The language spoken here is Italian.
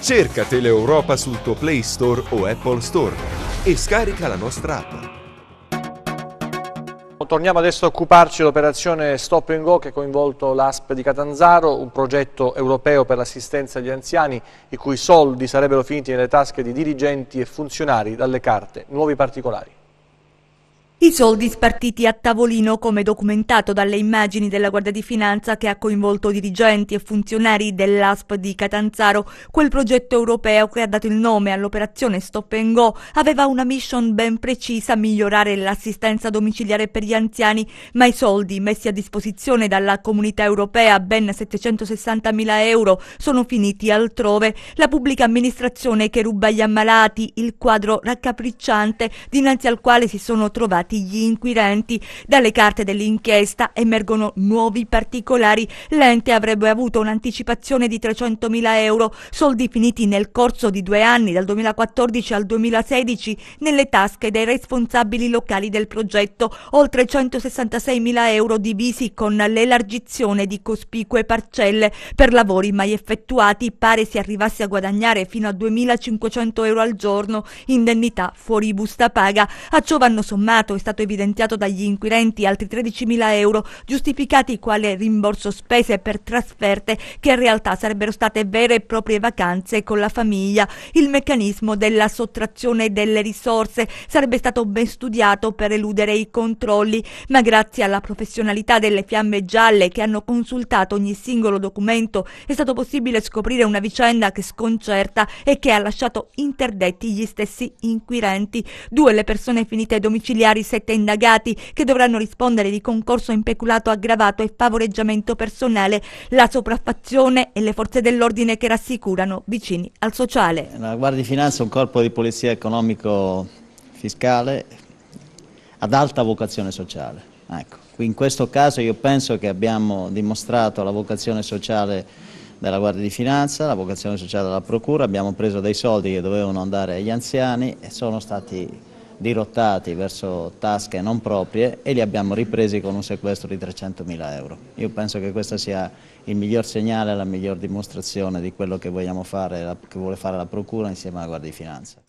Cerca Teleeuropa sul tuo Play Store o Apple Store e scarica la nostra app. Torniamo adesso a occuparci dell'operazione Stop and Go che ha coinvolto l'ASP di Catanzaro, un progetto europeo per l'assistenza agli anziani i cui soldi sarebbero finiti nelle tasche di dirigenti e funzionari dalle carte Nuovi Particolari. I soldi spartiti a tavolino, come documentato dalle immagini della Guardia di Finanza che ha coinvolto dirigenti e funzionari dell'ASP di Catanzaro. Quel progetto europeo che ha dato il nome all'operazione Stop and Go aveva una mission ben precisa: migliorare l'assistenza domiciliare per gli anziani, ma i soldi messi a disposizione dalla Comunità Europea, ben 760.000 euro, sono finiti altrove. La pubblica amministrazione che ruba agli ammalati, il quadro raccapricciante dinanzi al quale si sono trovati gli inquirenti. Dalle carte dell'inchiesta emergono nuovi particolari. L'ente avrebbe avuto un'anticipazione di 300.000 euro, soldi finiti nel corso di 2 anni, dal 2014 al 2016, nelle tasche dei responsabili locali del progetto, oltre 166.000 euro divisi con l'elargizione di cospicue parcelle. Per lavori mai effettuati pare si arrivasse a guadagnare fino a 2.500 euro al giorno, indennità fuori busta paga. A ciò vanno sommato, è stato evidenziato dagli inquirenti, altri 13.000 euro giustificati quale rimborso spese per trasferte che in realtà sarebbero state vere e proprie vacanze con la famiglia. Il meccanismo della sottrazione delle risorse sarebbe stato ben studiato per eludere i controlli, ma grazie alla professionalità delle Fiamme Gialle che hanno consultato ogni singolo documento è stato possibile scoprire una vicenda che sconcerta e che ha lasciato interdetti gli stessi inquirenti. 2 le persone finite ai domiciliari, 7 indagati che dovranno rispondere di concorso in peculato aggravato e favoreggiamento personale, la sopraffazione e le forze dell'ordine che rassicurano vicini al sociale. La Guardia di Finanza è un corpo di polizia economico-fiscale ad alta vocazione sociale. Ecco. In questo caso io penso che abbiamo dimostrato la vocazione sociale della Guardia di Finanza, la vocazione sociale della Procura, abbiamo preso dei soldi che dovevano andare agli anziani e sono stati dirottati verso tasche non proprie e li abbiamo ripresi con un sequestro di 300.000 euro. Io penso che questo sia il miglior segnale, la miglior dimostrazione di quello che vogliamo fare, che vuole fare la Procura insieme alla Guardia di Finanza.